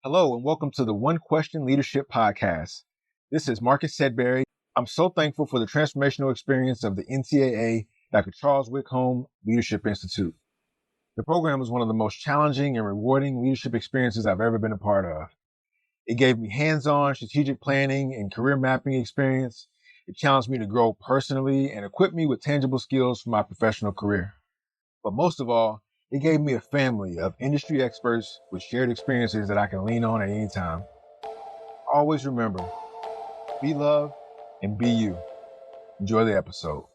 Hello, and welcome to the One Question Leadership Podcast. This is Marcus Sedberry. I'm so thankful for the transformational experience of the NCAA Dr. Charles Whitcomb Leadership Institute. The program was one of the most challenging and rewarding leadership experiences I've ever been a part of. It gave me hands-on strategic planning and career mapping experience. It challenged me to grow personally and equipped me with tangible skills for my professional career. But most of all, it gave me a family of industry experts with shared experiences that I can lean on at any time. Always remember, be loved and be you. Enjoy the episode.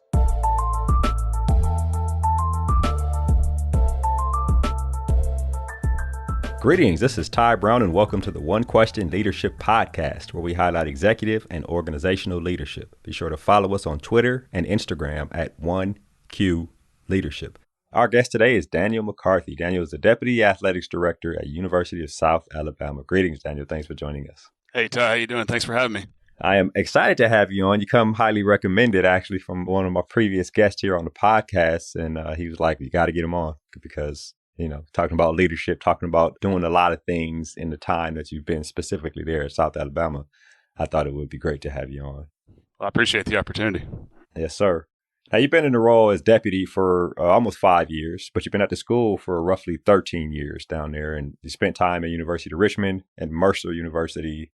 Greetings, this is Ty Brown and welcome to the One Question Leadership Podcast, where we highlight executive and organizational leadership. Be sure to follow us on Twitter and Instagram at 1Q Leadership. Our guest today is Daniel McCarthy. Daniel is the Deputy Athletics Director at University of South Alabama. Greetings, Daniel. Thanks for joining us. Hey, Ty. How you doing? Thanks for having me. I am excited to have you on. You come highly recommended, actually, from one of my previous guests here on the podcast. And he was like, you got to get him on because, talking about leadership, talking about doing a lot of things in the time that you've been specifically there at South Alabama. I thought it would be great to have you on. Well, I appreciate the opportunity. Yes, sir. Now, you've been in the role as deputy for almost 5 years, but you've been at the school for roughly 13 years down there. And you spent time at University of Richmond and Mercer University.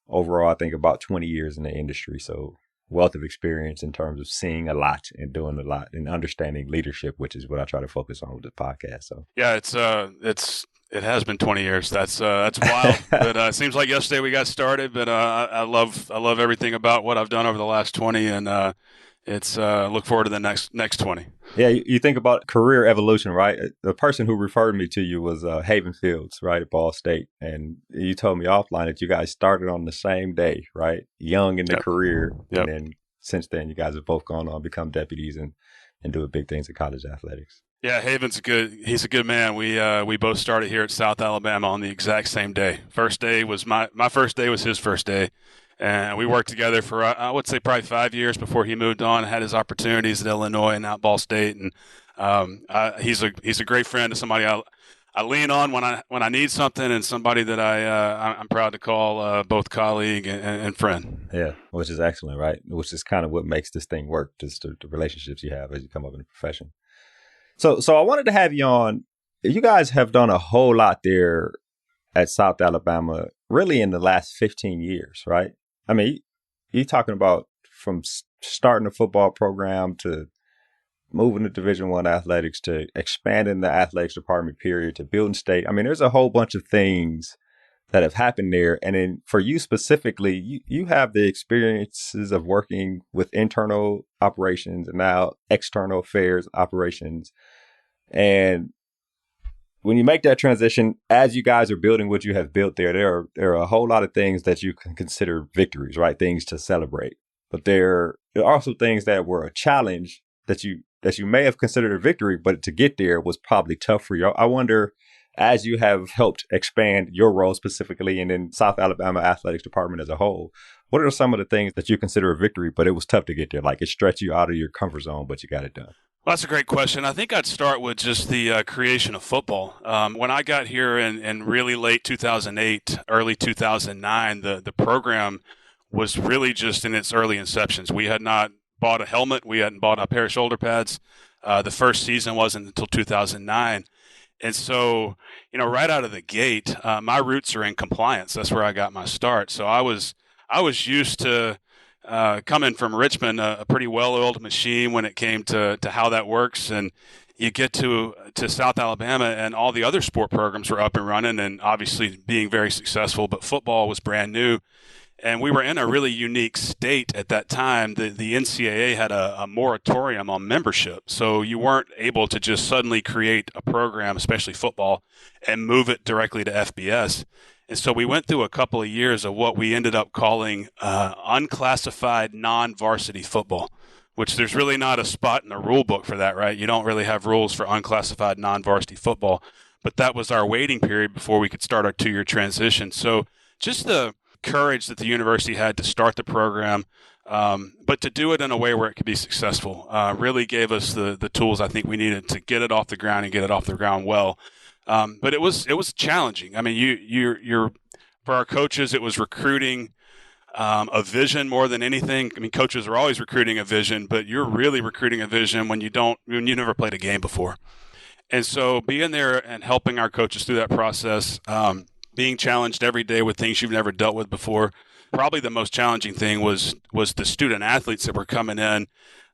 Overall, I think about 20 years in the industry. So wealth of experience in terms of seeing a lot and doing a lot and understanding leadership, which is what I try to focus on with the podcast. So yeah, it has been 20 years. That's wild. But it seems like yesterday we got started. But I love everything about what I've done over the last 20, and look forward to the next 20. Yeah, you think about career evolution, right? The person who referred me to you was Haven Fields, right, at Ball State. And you told me offline that you guys started on the same day, right? Young in the career. Yep. And then since then, you guys have both gone on, become deputies and doing big things in college athletics. Yeah, Haven's he's a good man. We both started here at South Alabama on the exact same day. First day was my first day was his first day. And we worked together for, I would say, probably 5 years before he moved on and had his opportunities at Illinois and out Ball State. And he's a great friend, somebody I lean on when I need something, and somebody that I'm proud to call both colleague and friend. Yeah, which is excellent, right? Which is kind of what makes this thing work, just the relationships you have as you come up in the profession. So I wanted to have you on. You guys have done a whole lot there at South Alabama, really in the last 15 years, right? I mean, you're talking about from starting a football program to moving to Division I athletics to expanding the athletics department, period, to building state. I mean, there's a whole bunch of things that have happened there. And then for you specifically, you have the experiences of working with internal operations and now external affairs operations. And when you make that transition, as you guys are building what you have built there are a whole lot of things that you can consider victories, right? Things to celebrate. But there are also things that were a challenge that you may have considered a victory, but to get there was probably tough for you. I wonder, as you have helped expand your role specifically and in South Alabama Athletics Department as a whole, what are some of the things that you consider a victory, but it was tough to get there? Like it stretched you out of your comfort zone, but you got it done. Well, that's a great question. I think I'd start with just the creation of football. When I got here in really late 2008, early 2009, the program was really just in its early inceptions. We had not bought a helmet. We hadn't bought a pair of shoulder pads. The first season wasn't until 2009. And so, right out of the gate, my roots are in compliance. That's where I got my start. So I was used to coming from Richmond, a pretty well-oiled machine when it came to how that works. And you get to South Alabama and all the other sport programs were up and running and obviously being very successful, but football was brand new. And we were in a really unique state at that time. The NCAA had a moratorium on membership. So you weren't able to just suddenly create a program, especially football, and move it directly to FBS. And so we went through a couple of years of what we ended up calling unclassified non-varsity football, which there's really not a spot in the rule book for that, right? You don't really have rules for unclassified non-varsity football. But that was our waiting period before we could start our 2-year transition. So just the courage that the university had to start the program, but to do it in a way where it could be successful, really gave us the tools I think we needed to get it off the ground and get it off the ground well. But it was challenging. I mean, you're for our coaches, it was recruiting a vision more than anything. I mean, coaches are always recruiting a vision, but you're really recruiting a vision when you never played a game before. And so being there and helping our coaches through that process, being challenged every day with things you've never dealt with before. Probably the most challenging thing was the student athletes that were coming in.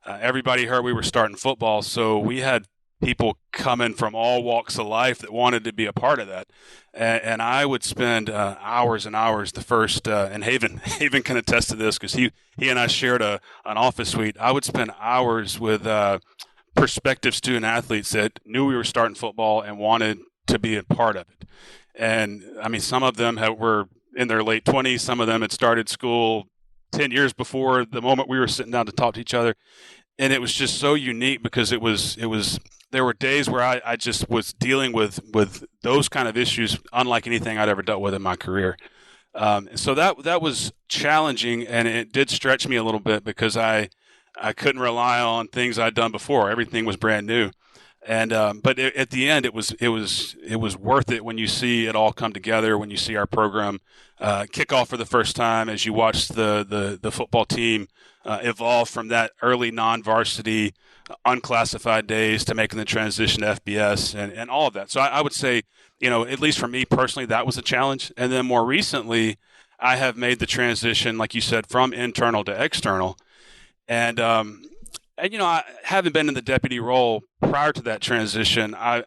Everybody heard we were starting football, so we had people coming from all walks of life that wanted to be a part of that. And I would spend hours and hours the first, and Haven can attest to this because he and I shared an office suite. I would spend hours with prospective student athletes that knew we were starting football and wanted to be a part of it. And I mean, some of them were in their late 20s. Some of them had started school 10 years before the moment we were sitting down to talk to each other. And it was just so unique because there were days where I just was dealing with those kind of issues unlike anything I'd ever dealt with in my career. So that was challenging, and it did stretch me a little bit because I couldn't rely on things I'd done before. Everything was brand new. And but at the end, it was worth it when you see it all come together. When you see our program kick off for the first time, as you watch the football team evolve from that early non-varsity, unclassified days to making the transition to FBS and all of that. So I would say, at least for me personally, that was a challenge. And then more recently, I have made the transition, like you said, from internal to external, and I haven't been in the deputy role prior to that transition. I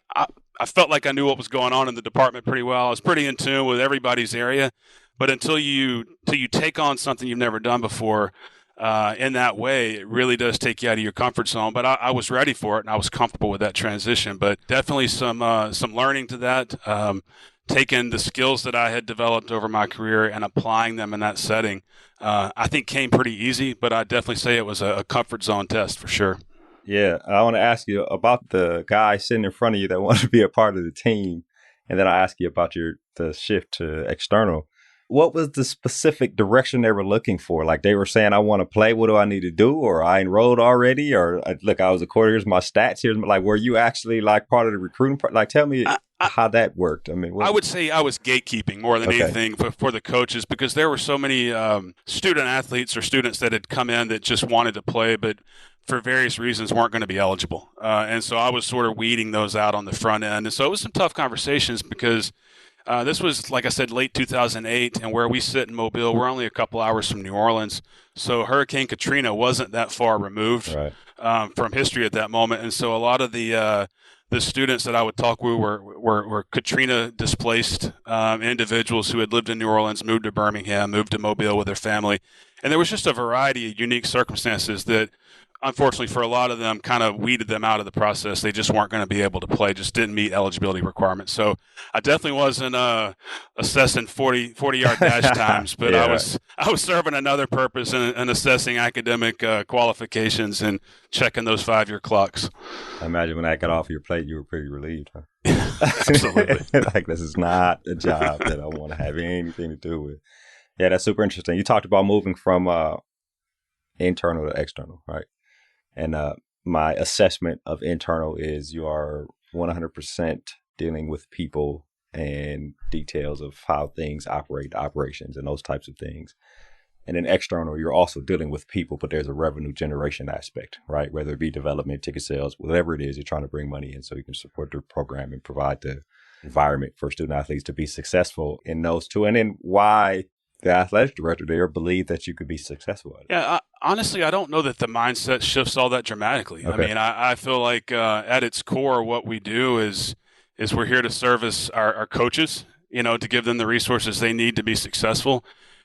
felt like I knew what was going on in the department pretty well. I was pretty in tune with everybody's area. But until you take on something you've never done before in that way, it really does take you out of your comfort zone. But I was ready for it, and I was comfortable with that transition. But definitely some learning to that, taking the skills that I had developed over my career and applying them in that setting. I think came pretty easy, but I'd definitely say it was a comfort zone test for sure. Yeah, I want to ask you about the guy sitting in front of you that wanted to be a part of the team, and then I'll ask you about the shift to external. What was the specific direction they were looking for? Like they were saying, I want to play. What do I need to do? Or I enrolled already? Or look, I was a quarter. Here's my stats. Here's like, were you actually like part of the recruiting? Like, tell me how that worked. I mean, I would say I was gatekeeping more than anything for the coaches because there were so many student athletes or students that had come in that just wanted to play, but for various reasons weren't going to be eligible. And so I was sort of weeding those out on the front end. And so it was some tough conversations because this was, like I said, late 2008, and where we sit in Mobile, we're only a couple hours from New Orleans. So Hurricane Katrina wasn't that far removed from history at that moment. And so a lot of the students that I would talk with were Katrina displaced individuals who had lived in New Orleans, moved to Birmingham, moved to Mobile with their family. And there was just a variety of unique circumstances that, unfortunately for a lot of them, kind of weeded them out of the process. They just weren't going to be able to play, just didn't meet eligibility requirements. So I definitely wasn't assessing 40-yard dash times, but I was serving another purpose and assessing academic qualifications and checking those 5-year clocks. I imagine when that got off your plate, you were pretty relieved, huh? Absolutely. Like, this is not a job that I want to have anything to do with. Yeah, that's super interesting. You talked about moving from internal to external, right? And my assessment of internal is you are 100% dealing with people and details of how things operate, operations, and those types of things. And then external, you're also dealing with people, but there's a revenue generation aspect, right? Whether it be development, ticket sales, whatever it is, you're trying to bring money in so you can support the program and provide the environment for student athletes to be successful in those two. And then why the athletic director there believed that you could be successful at it. Yeah, honestly, I don't know that the mindset shifts all that dramatically. Okay. I mean, I feel like at its core, what we do is we're here to service our coaches, to give them the resources they need to be successful,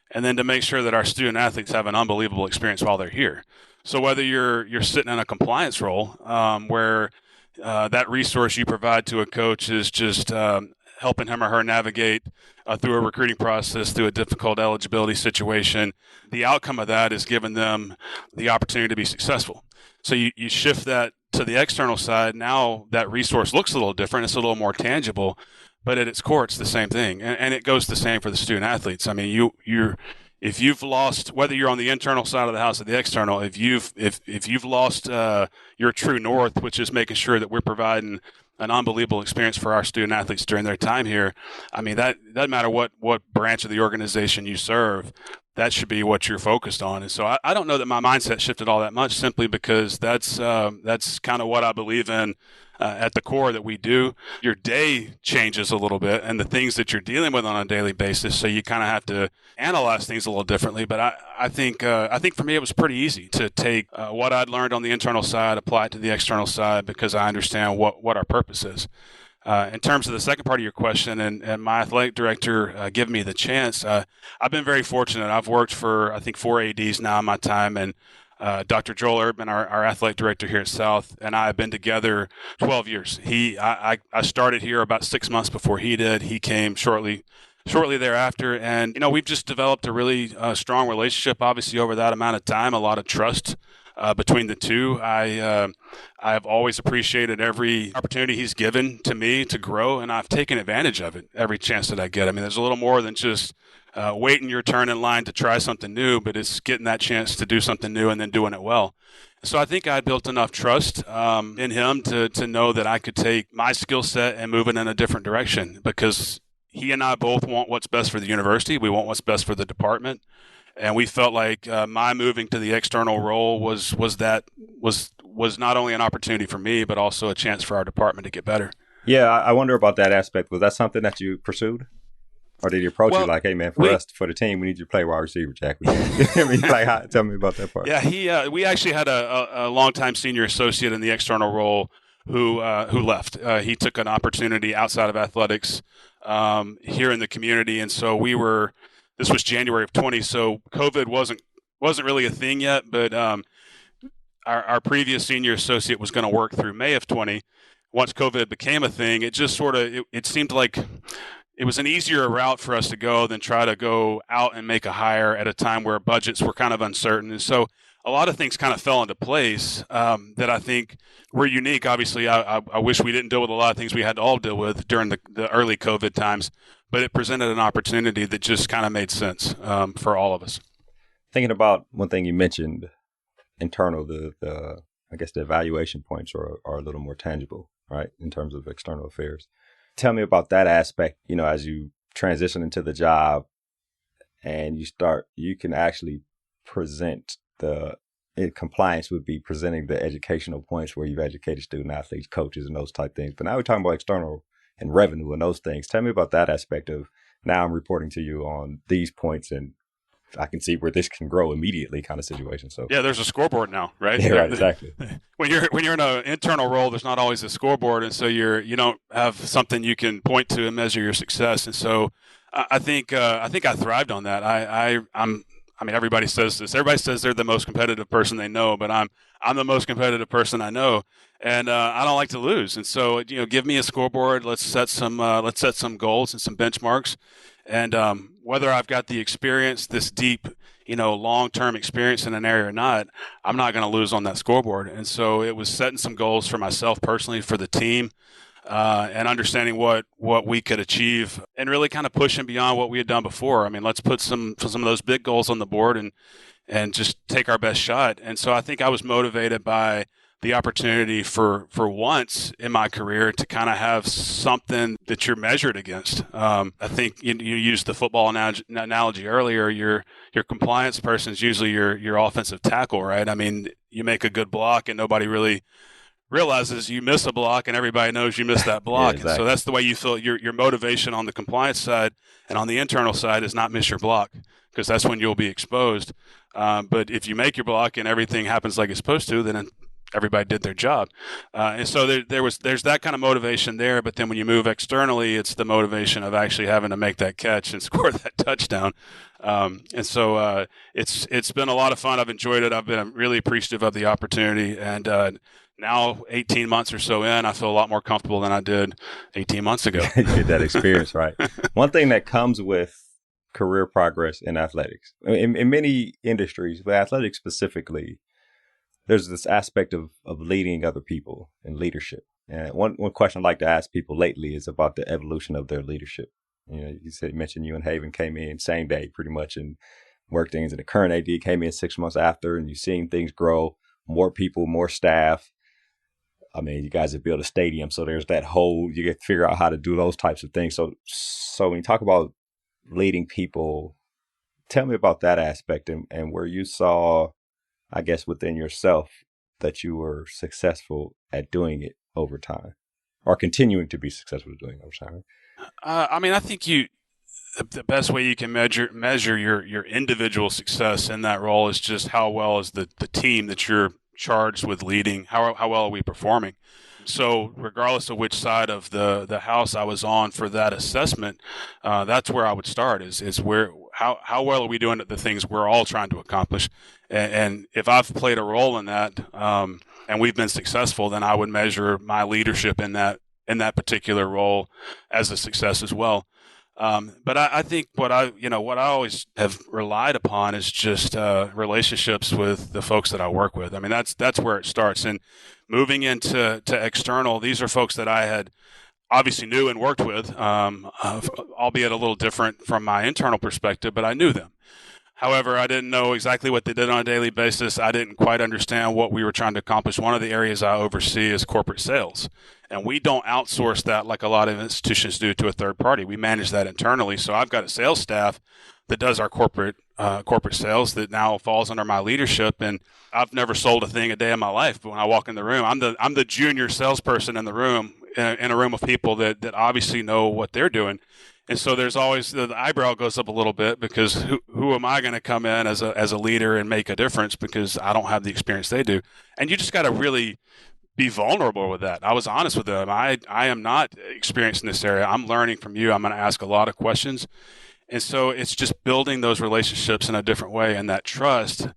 and then to make sure that our student athletes have an unbelievable experience while they're here. So whether you're sitting in a compliance role where that resource you provide to a coach is just helping him or her navigate through a recruiting process, through a difficult eligibility situation, the outcome of that is giving them the opportunity to be successful. So you shift that to the external side. Now that resource looks a little different. It's a little more tangible, but at its core, it's the same thing. And it goes the same for the student athletes. I mean, if you've lost, whether you're on the internal side of the house or the external, if you've lost your true north, which is making sure that we're providing an unbelievable experience for our student athletes during their time here. I mean, that doesn't matter what branch of the organization you serve. That should be what you're focused on. And so I don't know that my mindset shifted all that much, simply because that's kind of what I believe in at the core that we do. Your day changes a little bit and the things that you're dealing with on a daily basis. So you kind of have to analyze things a little differently. But I think for me, it was pretty easy to take what I'd learned on the internal side, apply it to the external side, because I understand what our purpose is. In terms of the second part of your question, and my athletic director giving me the chance, I've been very fortunate. I've worked for, I think, 4 ADs now in my time, and Dr. Joel Erdman, our athletic director here at South, and I have been together 12 years. I started here about 6 months before he did. He came shortly thereafter, and we've just developed a really strong relationship. Obviously, over that amount of time, a lot of trust between the two. I've always appreciated every opportunity he's given to me to grow, and I've taken advantage of it every chance that I get. I mean, there's a little more than just waiting your turn in line to try something new, but it's getting that chance to do something new and then doing it well. So I think I built enough trust in him to know that I could take my skill set and move it in a different direction, because he and I both want what's best for the university. We want what's best for the department. And we felt like my moving to the external role was not only an opportunity for me, but also a chance for our department to get better. Yeah, I wonder about that aspect. Was that something that you pursued? Or did he approach you like, hey, man, for the team, we need you to play wide receiver, Jack? I mean, tell me about that part. Yeah, we actually had a longtime senior associate in the external role who left. He took an opportunity outside of athletics here in the community. And so this was January of 20, so COVID wasn't really a thing yet, but our previous senior associate was going to work through May of 20. Once COVID became a thing, it just it seemed like it was an easier route for us to go than try to go out and make a hire at a time where budgets were kind of uncertain. And so a lot of things kind of fell into place that I think were unique. Obviously, I wish we didn't deal with a lot of things we had to all deal with during the early COVID times, but it presented an opportunity that just kind of made sense for all of us. Thinking about one thing you mentioned, internal, I guess the evaluation points are a little more tangible, right, in terms of external affairs. Tell me about that aspect, as you transition into the job and you can actually present compliance would be presenting the educational points where you've educated student athletes, coaches, and those type things. But now we're talking about external and revenue and those things. Tell me about that aspect of, now I'm reporting to you on these points and I can see where this can grow immediately kind of situation. So yeah, there's a scoreboard now, right? Yeah, right, exactly. When you're in an internal role, there's not always a scoreboard, and so you don't have something you can point to and measure your success. And so I think I thrived on that. I mean, everybody says this. Everybody says they're the most competitive person they know, but I'm the most competitive person I know, and I don't like to lose. And so, give me a scoreboard. Let's set some goals and some benchmarks, and whether I've got the experience, this deep, long-term experience in an area or not, I'm not going to lose on that scoreboard. And so it was setting some goals for myself personally, for the team, and understanding what we could achieve, and really kind of pushing beyond what we had done before. I mean, let's put some of those big goals on the board and just take our best shot. And so I think I was motivated by the opportunity for once in my career to kind of have something that you're measured against. I think you used the football analogy earlier. Your compliance person is usually your offensive tackle, right? I mean, you make a good block and nobody really realizes you miss a block and everybody knows you missed that block. Yeah, exactly. And so that's the way you feel. Your motivation on the compliance side and on the internal side is not miss your block, because that's when you'll be exposed. But if you make your block and everything happens like it's supposed to, then everybody did their job. And so there's that kind of motivation there. But then when you move externally, it's the motivation of actually having to make that catch and score that touchdown. And so it's been a lot of fun. I've enjoyed it. I've been really appreciative of the opportunity. And now 18 months or so in, I feel a lot more comfortable than I did 18 months ago. You get that experience, right? One thing that comes with career progress in athletics, in many industries, but athletics specifically, there's this aspect of leading other people and leadership. And one question I'd like to ask people lately is about the evolution of their leadership. You mentioned you and Haven came in same day pretty much and worked things, and the current AD came in 6 months after, and you've seen things grow, more people, more staff. I mean, you guys have built a stadium, so there's that whole, you get to figure out how to do those types of things. So when you talk about leading people, tell me about that aspect and where you saw, I guess, within yourself that you were successful at doing it over time, or continuing to be successful at doing it over time. I mean, I think the best way you can measure your individual success in that role is just how well is the team that you're charged with leading, how well are we performing. So regardless of which side of the house I was on for that assessment, that's where I would start is where how well are we doing at the things we're all trying to accomplish. And if I've played a role in that, and we've been successful, then I would measure my leadership in that particular role as a success as well. But I think what I always have relied upon is just relationships with the folks that I work with. I mean, that's where it starts. And moving into external, these are folks that I had obviously knew and worked with, albeit a little different from my internal perspective, but I knew them. However, I didn't know exactly what they did on a daily basis. I didn't quite understand what we were trying to accomplish. One of the areas I oversee is corporate sales. And we don't outsource that like a lot of institutions do to a third party. We manage that internally. So I've got a sales staff that does our corporate sales that now falls under my leadership. And I've never sold a thing a day in my life. But when I walk in the room, I'm the junior salesperson in the room, in a room of people that obviously know what they're doing. And so there's always the eyebrow goes up a little bit because who am I going to come in as a leader and make a difference because I don't have the experience they do. And you just got to really be vulnerable with that. I was honest with them. I am not experienced in this area. I'm learning from you. I'm going to ask a lot of questions. And so it's just building those relationships in a different way and that trust.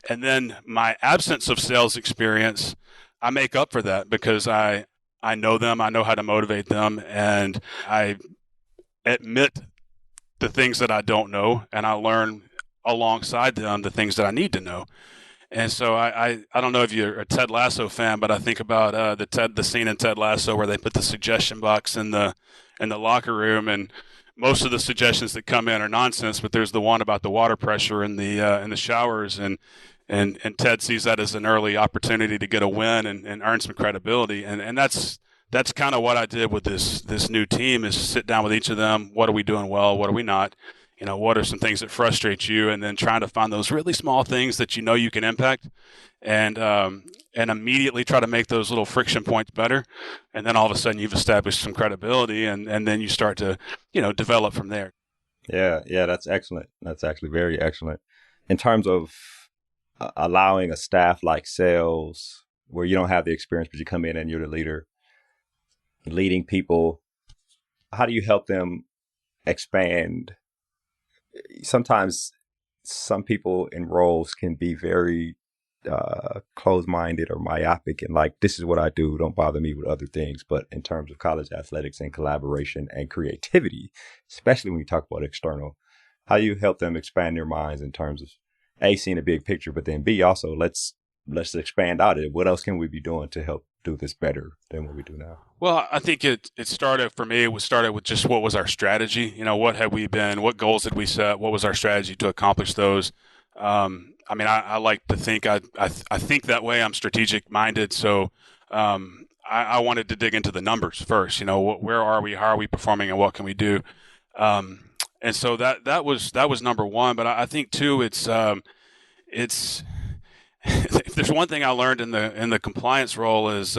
And then my absence of sales experience, I make up for that because I know them. I know how to motivate them. And I admit the things that I don't know, and I learn alongside them the things that I need to know. And so I don't know if you're a Ted Lasso fan, but I think about the scene in Ted Lasso where they put the suggestion box in the locker room, and most of the suggestions that come in are nonsense, but there's the one about the water pressure in the showers, and Ted sees that as an early opportunity to get a win and earn some credibility, and that's kind of what I did with this new team is sit down with each of them. What are we doing well? What are we not? You know, what are some things that frustrate you? And then trying to find those really small things that you know you can impact and immediately try to make those little friction points better. And then all of a sudden you've established some credibility and then you start to, develop from there. Yeah, that's excellent. That's actually very excellent. In terms of allowing a staff like sales where you don't have the experience, but you come in and you're the leader, leading people, how do you help them expand? Sometimes some people in roles can be very closed-minded or myopic and like, this is what I do, don't bother me with other things. But in terms of college athletics and collaboration and creativity, especially when you talk about external, how do you help them expand their minds in terms of A, seeing a big picture, but then B, also let's expand out it. What else can we be doing to help do this better than what we do now? Well, I think it started for me. It started with just what was our strategy. What had we been? What goals did we set? What was our strategy to accomplish those? I like to think I think that way. I'm strategic minded, so I wanted to dig into the numbers first. Where are we? How are we performing? And what can we do? And so that was number one. But I think too, it's if there's one thing I learned in the compliance role is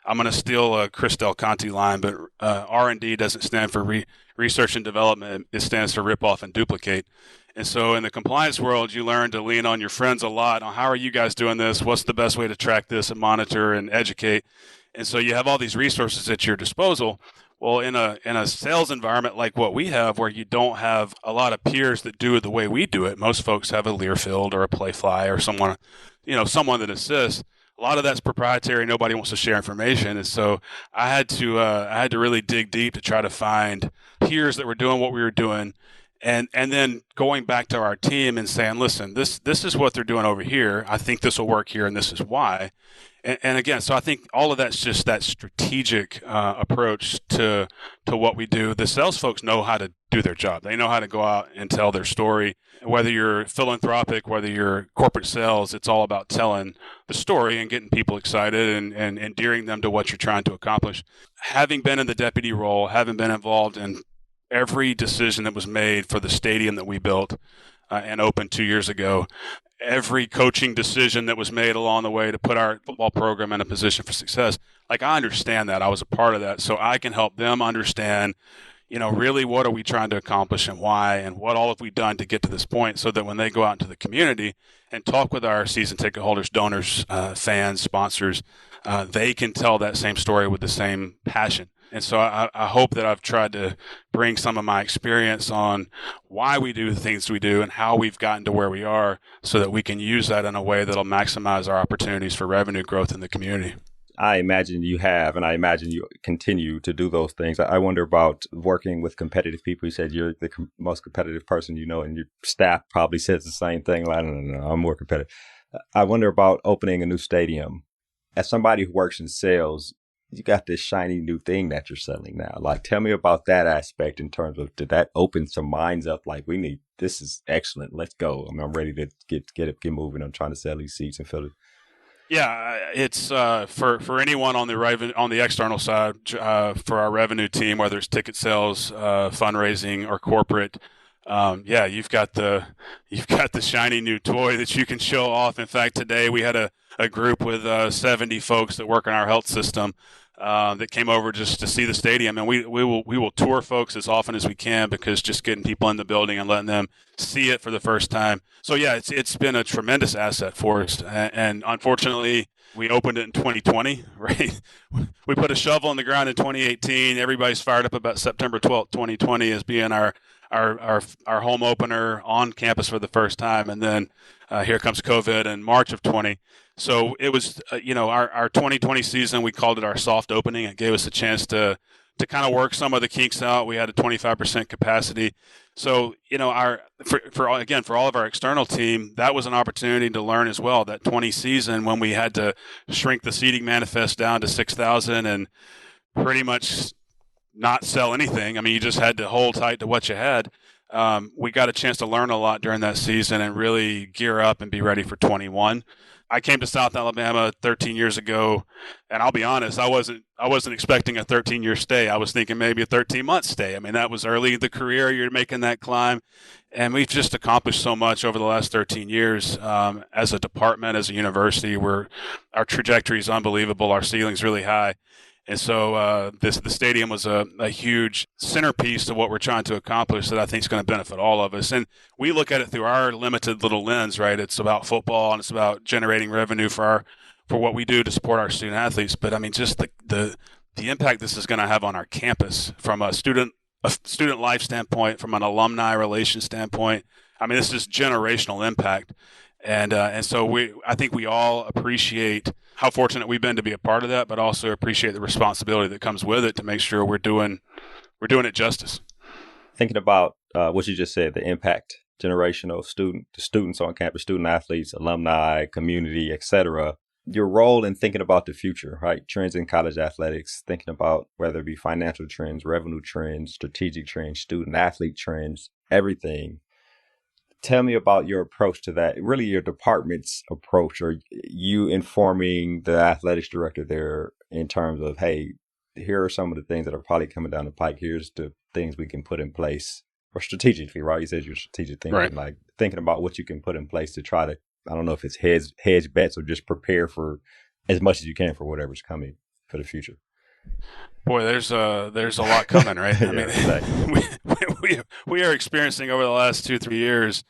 I'm going to steal a Chris Del Conte line, but R&D doesn't stand for research and development. It stands for rip off and duplicate. And so in the compliance world, you learn to lean on your friends a lot on how are you guys doing this? What's the best way to track this and monitor and educate? And so you have all these resources at your disposal. Well, in a sales environment like what we have, where you don't have a lot of peers that do it the way we do it, most folks have a Learfield or a Playfly or someone that assists. A lot of that's proprietary. Nobody wants to share information, and so I had to really dig deep to try to find peers that were doing what we were doing, And then going back to our team and saying, listen, this is what they're doing over here. I think this will work here, and this is why. And again, so I think all of that's just that strategic approach to what we do. The sales folks know how to do their job. They know how to go out and tell their story. Whether you're philanthropic, whether you're corporate sales, it's all about telling the story and getting people excited and endearing them to what you're trying to accomplish. Having been in the deputy role, having been involved in every decision that was made for the stadium that we built and opened 2 years ago, every coaching decision that was made along the way to put our football program in a position for success, like I understand that. I was a part of that. So I can help them understand, really what are we trying to accomplish and why, and what all have we done to get to this point, so that when they go out into the community and talk with our season ticket holders, donors, fans, sponsors, they can tell that same story with the same passion. And so I hope that I've tried to bring some of my experience on why we do the things we do and how we've gotten to where we are, so that we can use that in a way that'll maximize our opportunities for revenue growth in the community. I imagine you have, and I imagine you continue to do those things. I wonder about working with competitive people. You said you're the most competitive person you know, and your staff probably says the same thing. Like, no, I'm more competitive. I wonder about opening a new stadium. As somebody who works in sales, you got this shiny new thing that you're selling now. Like, tell me about that aspect in terms of, did that open some minds up? Like, this is excellent. Let's go. I mean, I'm ready to get moving. I'm trying to sell these seats and fill it. Yeah, it's for anyone on the external side, for our revenue team, whether it's ticket sales, fundraising, or corporate. You've got the shiny new toy that you can show off. In fact, today we had a group with 70 folks that work in our health system that came over just to see the stadium, and we will tour folks as often as we can, because just getting people in the building and letting them see it for the first time. So yeah, it's been a tremendous asset for us, and unfortunately we opened it in 2020, right? We put a shovel in the ground in 2018. Everybody's fired up about September 12th, 2020 as being our home opener on campus for the first time, and then here comes COVID in March of 20. So it was, our 2020 season, we called it our soft opening. It gave us a chance to kind of work some of the kinks out. We had a 25% capacity. So, for all of our external team, that was an opportunity to learn as well. That 20 season, when we had to shrink the seating manifest down to 6,000 and pretty much not sell anything. I mean, you just had to hold tight to what you had. We got a chance to learn a lot during that season and really gear up and be ready for 21. I came to South Alabama 13 years ago, and I'll be honest, I wasn't expecting a 13-year stay. I was thinking maybe a 13-month stay. I mean, that was early in the career. You're making that climb, and we've just accomplished so much over the last 13 years as a department, as a university. Our trajectory is unbelievable. Our ceiling's really high. And so the stadium was a huge centerpiece to what we're trying to accomplish that I think is going to benefit all of us. And we look at it through our limited little lens, right? It's about football, and it's about generating revenue for what we do to support our student athletes. But I mean, just the impact this is going to have on our campus from a student life standpoint, from an alumni relation standpoint. I mean, this is generational impact. And so I think we all appreciate how fortunate we've been to be a part of that, but also appreciate the responsibility that comes with it to make sure we're doing it justice. Thinking about what you just said, the impact, generational students on campus, student athletes, alumni, community, etc. Your role in thinking about the future, right? Trends in college athletics, thinking about whether it be financial trends, revenue trends, strategic trends, student athlete trends, everything. Tell me about your approach to that, really your department's approach, or you informing the athletics director there in terms of, hey, here are some of the things that are probably coming down the pike. Here's the things we can put in place, or strategically, right? You said you're strategic thinking, right? Like thinking about what you can put in place to try to, I don't know if it's hedge bets or just prepare for as much as you can for whatever's coming for the future. Boy, there's a lot coming, right? Yeah, I mean, exactly. we are experiencing over the last 2-3 years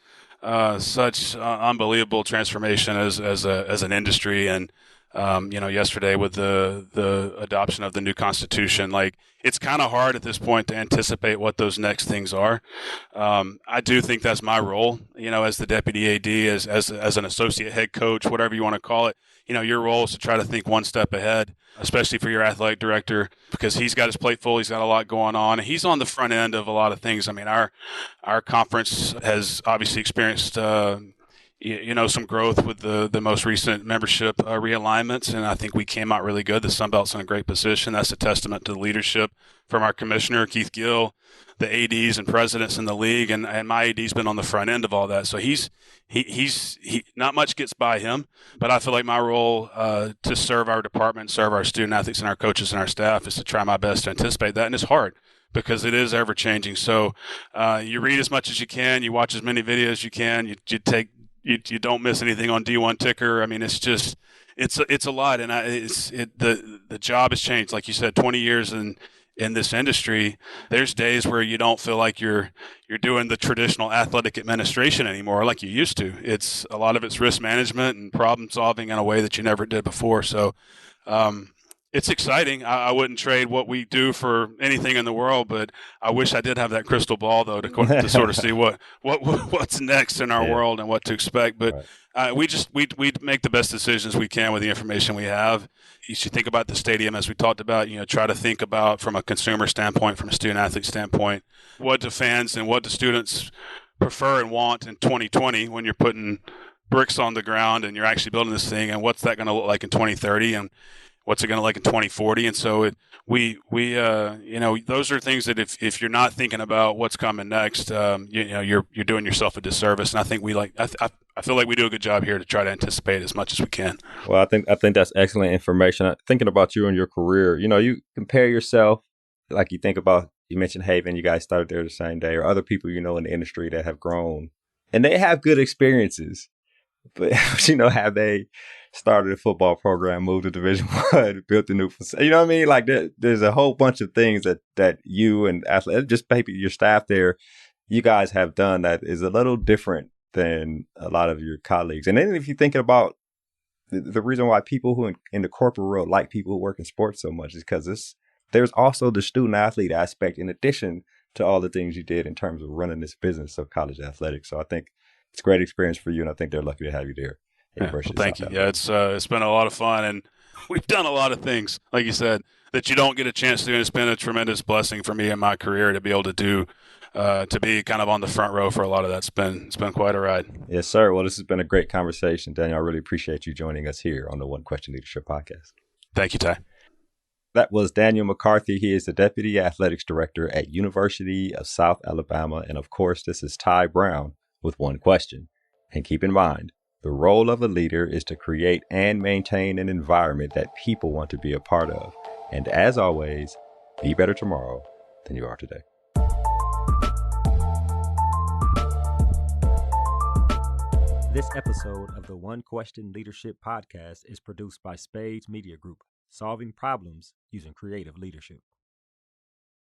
such unbelievable transformation as an industry, and yesterday with the adoption of the new Constitution, like it's kind of hard at this point to anticipate what those next things are. I do think that's my role, as the deputy AD, as an associate head coach, whatever you want to call it. Your role is to try to think one step ahead, especially for your athletic director, because he's got his plate full. He's got a lot going on. He's on the front end of a lot of things. I mean, our conference has obviously experienced some growth with the most recent membership realignments, and I think we came out really good. The Sun Belt's in a great position. That's a testament to the leadership from our commissioner, Keith Gill, the ADs and presidents in the league, and my AD's been on the front end of all that. So he's not much gets by him, but I feel like my role to serve our department, serve our student athletes and our coaches and our staff is to try my best to anticipate that, and it's hard because it is ever changing. So you read as much as you can, you watch as many videos as you can, you don't miss anything on D1 Ticker. I mean, it's a lot, and the job has changed. Like you said, 20 years in this industry, there's days where you don't feel like you're doing the traditional athletic administration anymore like you used to. A lot of it's risk management and problem solving in a way that you never did before. So it's exciting. I wouldn't trade what we do for anything in the world, but I wish I did have that crystal ball though to sort of see what's next in our world and what to expect. But we make the best decisions we can with the information we have. You should think about the stadium, as we talked about, try to think about from a consumer standpoint, from a student athlete standpoint, what do fans and what do students prefer and want in 2020 when you're putting bricks on the ground and you're actually building this thing, and what's that going to look like in 2030 and what's it going to look like in 2040? And so those are things that if you're not thinking about what's coming next, you're doing yourself a disservice. And I think I feel like we do a good job here to try to anticipate as much as we can. Well, I think that's excellent information. Thinking about you and your career, you compare yourself, like you mentioned Haven, you guys started there the same day, or other people in the industry that have grown and they have good experiences, but have they started a football program, moved to Division I, built a new facility? You know what I mean? Like there's a whole bunch of things that you and just maybe your staff there, you guys have done that is a little different than a lot of your colleagues. And then if you're thinking about the reason why people who in the corporate world like people who work in sports so much is because there's also the student athlete aspect in addition to all the things you did in terms of running this business of college athletics. So I think it's a great experience for you, and I think they're lucky to have you there. Well, thank you. Yeah, it's been a lot of fun, and we've done a lot of things, like you said, that you don't get a chance to do. And it's been a tremendous blessing for me in my career to be able to do, to be kind of on the front row for a lot of that. It's been quite a ride. Yes, sir. Well, this has been a great conversation, Daniel. I really appreciate you joining us here on the One Question Leadership Podcast. Thank you, Ty. That was Daniel McCarthy. He is the Deputy Athletics Director at University of South Alabama. And of course, this is Ty Brown with One Question. And keep in mind, the role of a leader is to create and maintain an environment that people want to be a part of. And as always, be better tomorrow than you are today. This episode of the One Question Leadership Podcast is produced by Spades Media Group, solving problems using creative leadership.